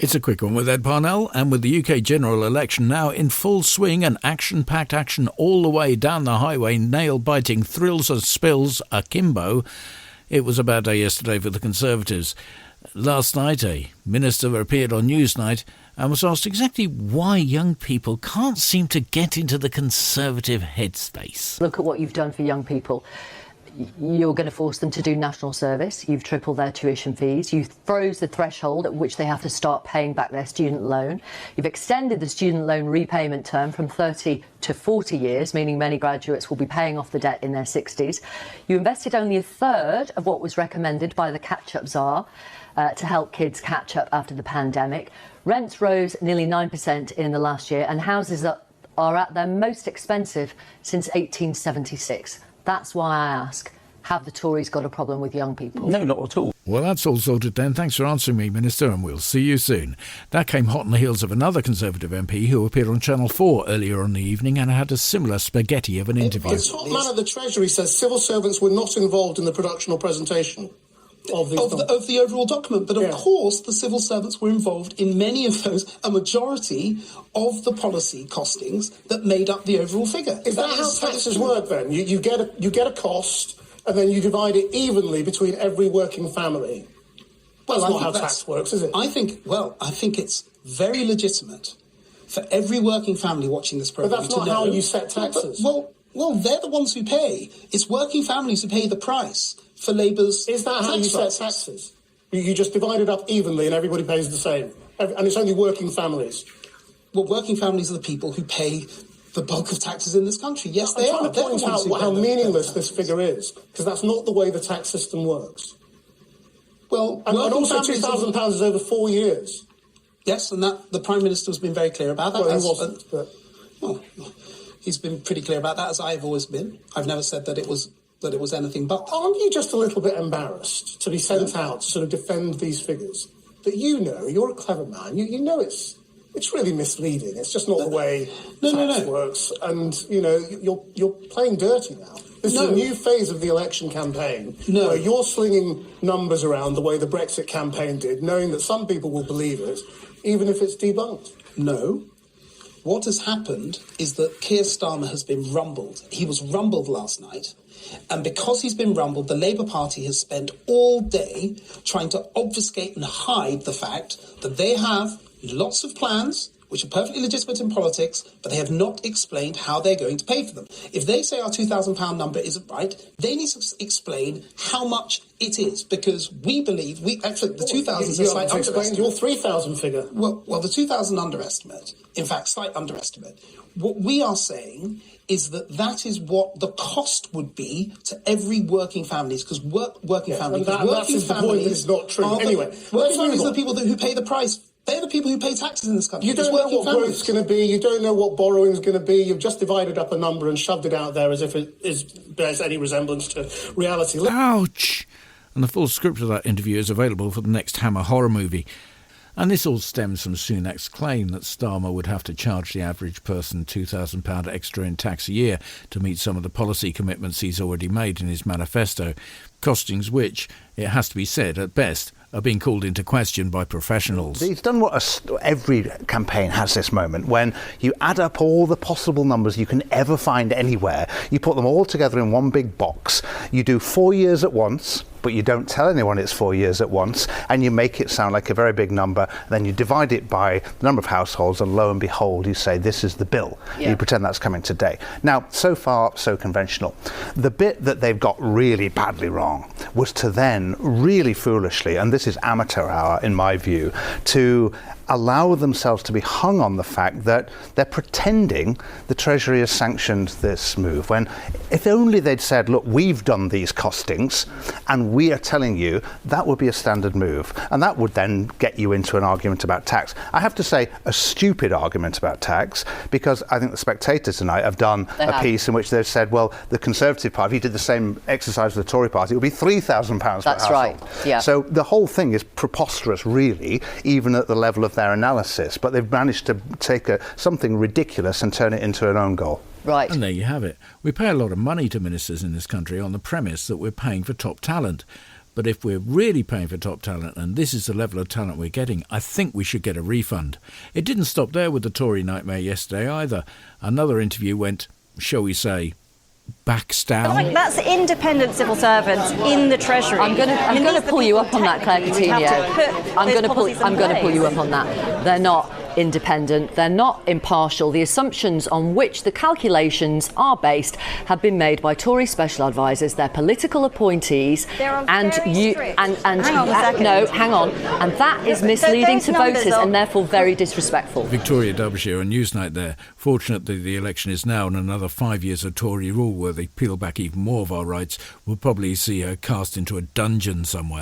It's a quick one with Ed Parnell, and with the UK general election now in full swing and action-packed action all the way down the highway, nail-biting thrills and spills akimbo, it was a bad day yesterday for the Conservatives. Last night, a minister appeared on Newsnight and was asked exactly why young people can't seem to get into the Conservative headspace. Look at what you've done for young people. You're going to force them to do national service. You've tripled their tuition fees. You froze the threshold at which they have to start paying back their student loan. You've extended the student loan repayment term from 30 to 40 years, meaning many graduates will be paying off the debt in their 60s. You invested only a third of what was recommended by the catch-up czar to help kids catch up after the pandemic. Rents rose nearly 9% in the last year, and houses are at their most expensive since 1876. That's why I ask, have the Tories got a problem with young people? No, not at all. Well, that's all sorted then. Thanks for answering me, Minister, and we'll see you soon. That came hot on the heels of another Conservative MP who appeared on Channel 4 earlier on the evening and had a similar spaghetti of an interview. The top man at the Treasury says civil servants were not involved in the production or presentation of the overall document. But of course, the civil servants were involved in many of those, a majority of the policy costings that made up the overall figure. Is that how taxes work then? You get a cost and then you divide it evenly between every working family. Well, that's not how tax works, is it? I think it's very legitimate for every working family watching this programme to know. But that's not how you set taxes. Well, they're the ones who pay. It's working families who pay the price for Labour's Is that how you set taxes? You just divide it up evenly and everybody pays the same? And it's only working families? Well, working families are the people who pay the bulk of taxes in this country. Yes, they are. I'm trying to point out how meaningless this figure is, because that's not the way the tax system works. Well, and also £2,000 is over 4 years. Yes, and that the Prime Minister has been very clear about that. Well, he wasn't. Well, he's been pretty clear about that, as I've always been. I've never said that it was anything but. Aren't you just a little bit embarrassed to be sent out to sort of defend these figures? That you're a clever man, you know it's really misleading. It's just not the way tax works. And, you're playing dirty now. This is a new phase of the election campaign where you're slinging numbers around the way the Brexit campaign did, knowing that some people will believe it, even if it's debunked. No. What has happened is that Keir Starmer has been rumbled. He was rumbled last night. And because he's been rumbled, the Labour Party has spent all day trying to obfuscate and hide the fact that they have lots of plans, which are perfectly legitimate in politics, but they have not explained how they're going to pay for them. If they say our £2,000 number isn't right, they need to explain how much it is, because we believe the 2,000 is a slight underestimate. Your 3,000 figure. Well, the 2,000 underestimate, in fact, slight underestimate. What we are saying is that is what the cost would be to every working families, because working families is not true. Anyway, working families are the people who pay the price. They're the people who pay taxes in this country. You don't know what growth's going to be. You don't know what borrowing's going to be. You've just divided up a number and shoved it out there as if it bears any resemblance to reality. Ouch! And the full script of that interview is available for the next Hammer horror movie. And this all stems from Sunak's claim that Starmer would have to charge the average person £2,000 extra in tax a year to meet some of the policy commitments he's already made in his manifesto, costings which, it has to be said, at best, are being called into question by professionals. He's done what every campaign has this moment, when you add up all the possible numbers you can ever find anywhere, you put them all together in one big box, you do 4 years at once, but you don't tell anyone it's 4 years at once, and you make it sound like a very big number, then you divide it by the number of households, and lo and behold, you say this is the bill. Yeah. You pretend that's coming today. Now, so far, so conventional. The bit that they've got really badly wrong was to then really foolishly, and this is amateur hour in my view, to allow themselves to be hung on the fact that they're pretending the Treasury has sanctioned this move, when if only they'd said, look, we've done these costings and we are telling you, that would be a standard move, and that would then get you into an argument about tax. I have to say, a stupid argument about tax, because I think the Spectator tonight have done a piece in which they've said, well, the Conservative Party did the same exercise with the Tory Party, it would be £3,000 per household. That's right, yeah. So the whole thing is preposterous, really, even at the level of their analysis, but they've managed to take something ridiculous and turn it into an own goal. Right. And there you have it. We pay a lot of money to ministers in this country on the premise that we're paying for top talent. But if we're really paying for top talent, and this is the level of talent we're getting, I think we should get a refund. It didn't stop there with the Tory nightmare yesterday either. Another interview went, shall we say, backs down. That's independent civil servants in the Treasury. I'm going to pull you up on that, Claire Coutinho. I'm going to pull you up on that. They're not independent, they're not impartial. The assumptions on which the calculations are based have been made by Tory special advisors. They're political appointees, and hang on, and that is misleading to voters and therefore very disrespectful. Victoria Derbyshire on Newsnight there. Fortunately, the election is now, and another 5 years of Tory rule where they peel back even more of our rights will probably see her cast into a dungeon somewhere.